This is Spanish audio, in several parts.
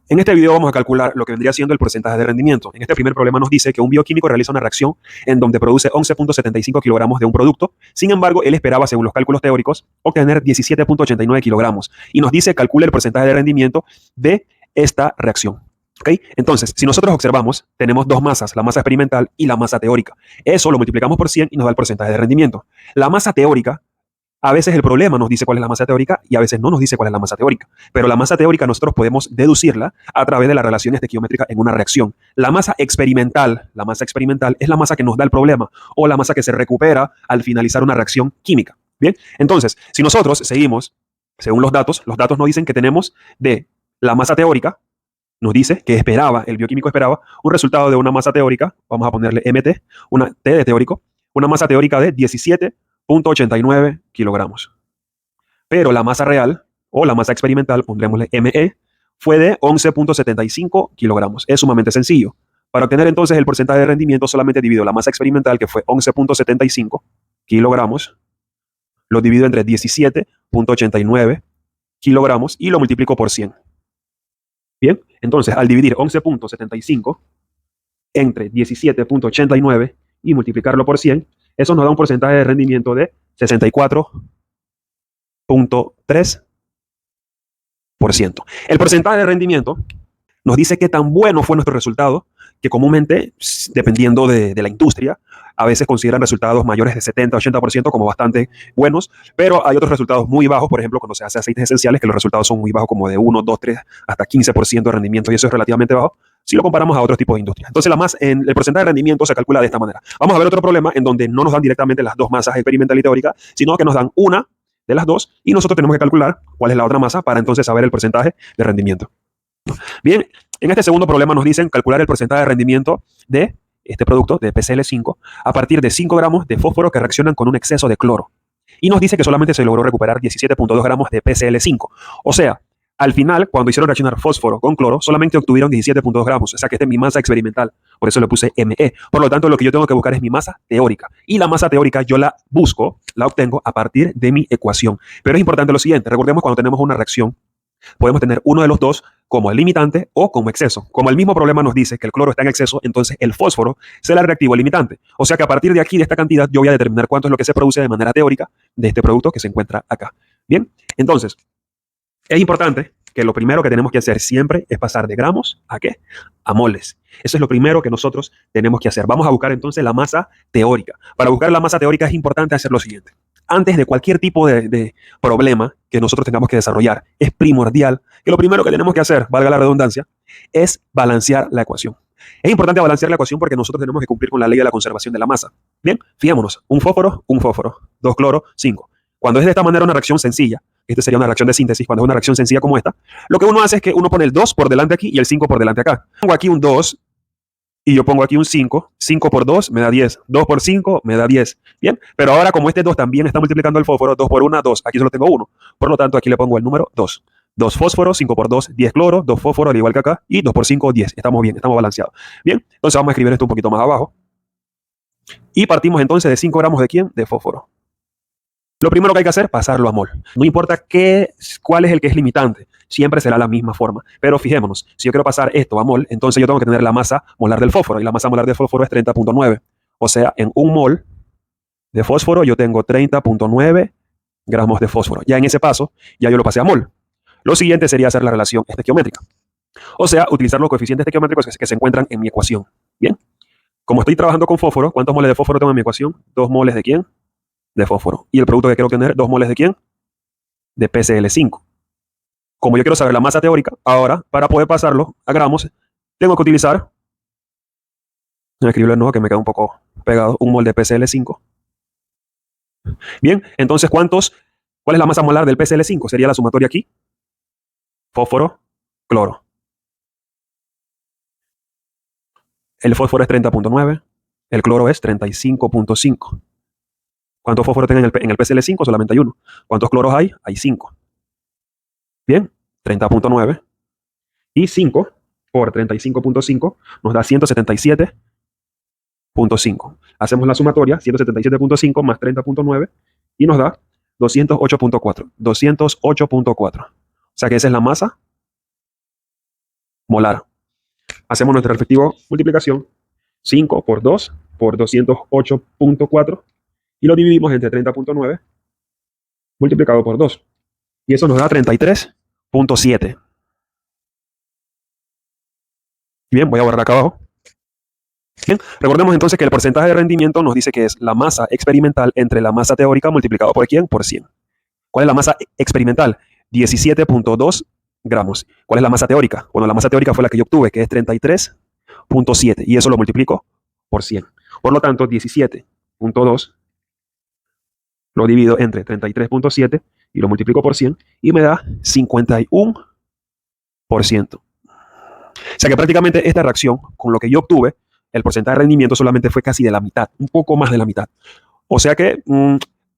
En este video vamos a calcular lo que vendría siendo el porcentaje de rendimiento. En este primer problema nos dice que un bioquímico realiza una reacción en donde produce 11.75 kilogramos de un producto. Sin embargo, él esperaba, según los cálculos teóricos, obtener 17.89 kilogramos. Y nos dice calcule el porcentaje de rendimiento de esta reacción. ¿Okay? Entonces, si nosotros observamos, tenemos dos masas, la masa experimental y la masa teórica. Eso lo multiplicamos por 100 y nos da el porcentaje de rendimiento. La masa teórica, a veces el problema nos dice cuál es la masa teórica y a veces no nos dice cuál es la masa teórica. Pero la masa teórica nosotros podemos deducirla a través de las relaciones estequiométricas en una reacción. La masa experimental es la masa que nos da el problema o la masa que se recupera al finalizar una reacción química. Bien, entonces, si nosotros seguimos, según los datos nos dicen que tenemos de la masa teórica, nos dice que el bioquímico esperaba un resultado de una masa teórica, vamos a ponerle MT, una T de teórico, una masa teórica de 17.89 kilogramos. Pero la masa real o la masa experimental, pondrémosle ME, fue de 11.75 kilogramos. Es sumamente sencillo. Para obtener entonces el porcentaje de rendimiento solamente divido la masa experimental, que fue 11.75 kilogramos, lo divido entre 17.89 kilogramos y lo multiplico por 100. Bien, entonces al dividir 11.75 entre 17.89 y multiplicarlo por 100, eso nos da un porcentaje de rendimiento de 64.3%. El porcentaje de rendimiento nos dice qué tan bueno fue nuestro resultado, que comúnmente, dependiendo de la industria, a veces consideran resultados mayores de 70-80% como bastante buenos, pero hay otros resultados muy bajos, por ejemplo, cuando se hace aceites esenciales, que los resultados son muy bajos, como de 1, 2, 3, hasta 15% de rendimiento, y eso es relativamente bajo si lo comparamos a otros tipos de industria. Entonces, el porcentaje de rendimiento se calcula de esta manera. Vamos a ver otro problema en donde no nos dan directamente las dos masas experimental y teórica, sino que nos dan una de las dos y nosotros tenemos que calcular cuál es la otra masa para entonces saber el porcentaje de rendimiento. Bien, en este segundo problema nos dicen calcular el porcentaje de rendimiento de este producto, de PCl5, a partir de 5 gramos de fósforo que reaccionan con un exceso de cloro. Y nos dice que solamente se logró recuperar 17.2 gramos de PCl5. O sea, al final, cuando hicieron reaccionar fósforo con cloro, solamente obtuvieron 17.2 gramos. O sea que esta es mi masa experimental. Por eso le puse ME. Por lo tanto, lo que yo tengo que buscar es mi masa teórica. Y la masa teórica yo la obtengo a partir de mi ecuación. Pero es importante lo siguiente. Recordemos cuando tenemos una reacción, podemos tener uno de los dos como el limitante o como exceso. Como el mismo problema nos dice que el cloro está en exceso, entonces el fósforo será el reactivo limitante. O sea que a partir de aquí, de esta cantidad, yo voy a determinar cuánto es lo que se produce de manera teórica de este producto que se encuentra acá. Bien, entonces, es importante que lo primero que tenemos que hacer siempre es pasar de gramos ¿a qué? A moles. Eso es lo primero que nosotros tenemos que hacer. Vamos a buscar entonces la masa teórica. Para buscar la masa teórica es importante hacer lo siguiente. Antes de cualquier tipo de problema que nosotros tengamos que desarrollar, es primordial que lo primero que tenemos que hacer, valga la redundancia, es balancear la ecuación. Es importante balancear la ecuación porque nosotros tenemos que cumplir con la ley de la conservación de la masa. Bien, fijémonos, un fósforo, dos cloro, 5. Cuando es de esta manera una reacción sencilla, esta sería una reacción de síntesis, cuando es una reacción sencilla como esta, lo que uno hace es que uno pone el 2 por delante aquí y el 5 por delante acá. Pongo aquí un 2 y yo pongo aquí un 5. 5 por 2 me da 10. 2 por 5 me da 10. Bien, pero ahora como este 2 también está multiplicando el fósforo, 2 por 1, 2. Aquí solo tengo 1. Por lo tanto, aquí le pongo el número 2. 2 fósforos, 5 por 2, 10 cloro, 2 fósforos, al igual que acá, y 2 por 5, 10. Estamos bien, estamos balanceados. Bien, entonces vamos a escribir esto un poquito más abajo. Y partimos entonces de 5 gramos de ¿quién? De fósforo. Lo primero que hay que hacer, pasarlo a mol. No importa cuál es el que es limitante, siempre será la misma forma. Pero fijémonos, si yo quiero pasar esto a mol, entonces yo tengo que tener la masa molar del fósforo, y la masa molar del fósforo es 30.9. O sea, en un mol de fósforo yo tengo 30.9 gramos de fósforo. Ya en ese paso, ya yo lo pasé a mol. Lo siguiente sería hacer la relación estequiométrica. O sea, utilizar los coeficientes estequiométricos que se encuentran en mi ecuación. Bien, como estoy trabajando con fósforo, ¿cuántos moles de fósforo tengo en mi ecuación? 2 moles de ¿quién? De fósforo. Y el producto que quiero obtener, 2 moles de ¿quién? De PCl5. Como yo quiero saber la masa teórica, ahora, para poder pasarlo a gramos, tengo que utilizar, voy a escribirlo de nuevo que me queda un poco pegado, un mol de PCl5. Bien, entonces, ¿cuál es la masa molar del PCl5? Sería la sumatoria aquí. Fósforo, cloro. El fósforo es 30.9, el cloro es 35.5. ¿Cuántos fósforos tienen en el PCl5? Solamente hay uno. ¿Cuántos cloros hay? Hay 5. Bien, 30.9 y 5 por 35.5 nos da 177.5. Hacemos la sumatoria, 177.5 más 30.9 y nos da 208.4. 208.4. O sea que esa es la masa molar. Hacemos nuestra respectiva multiplicación. 5 por 2 por 208.4 y lo dividimos entre 30.9 multiplicado por 2. Y eso nos da 33.7. Bien, voy a borrar acá abajo. Bien, recordemos entonces que el porcentaje de rendimiento nos dice que es la masa experimental entre la masa teórica multiplicado por ¿quién? Por 100. ¿Cuál es la masa experimental? 17.2 gramos. ¿Cuál es la masa teórica? Bueno, la masa teórica fue la que yo obtuve, que es 33.7. Y eso lo multiplico por 100. Por lo tanto, 17.2 lo divido entre 33.7 y lo multiplico por 100 y me da 51%. O sea que prácticamente esta reacción, con lo que yo obtuve, el porcentaje de rendimiento solamente fue casi de la mitad, un poco más de la mitad. O sea que,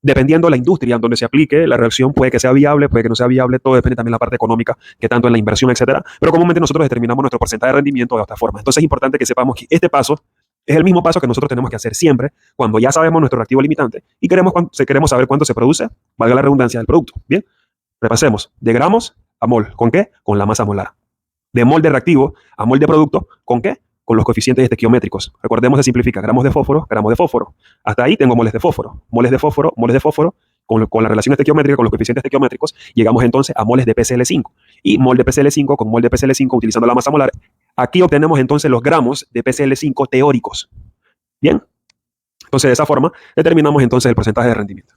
dependiendo de la industria en donde se aplique, la reacción puede que sea viable, puede que no sea viable, todo depende también de la parte económica, que tanto en la inversión, etcétera. Pero comúnmente nosotros determinamos nuestro porcentaje de rendimiento de esta forma. Entonces es importante que sepamos que este paso es el mismo paso que nosotros tenemos que hacer siempre cuando ya sabemos nuestro reactivo limitante y queremos saber cuánto se produce, valga la redundancia, del producto. Bien, repasemos. De gramos a mol. ¿Con qué? Con la masa molar. De mol de reactivo a mol de producto. ¿Con qué? Con los coeficientes estequiométricos. Recordemos, se simplifica. Gramos de fósforo, gramos de fósforo. Hasta ahí tengo moles de fósforo. Moles de fósforo, moles de fósforo. Con la relación estequiométrica, con los coeficientes estequiométricos, llegamos entonces a moles de PCl5. Y mol de PCl5 con mol de PCl5 utilizando la masa molar. Aquí obtenemos entonces los gramos de PCl5 teóricos. Bien. Entonces, de esa forma, determinamos entonces el porcentaje de rendimiento.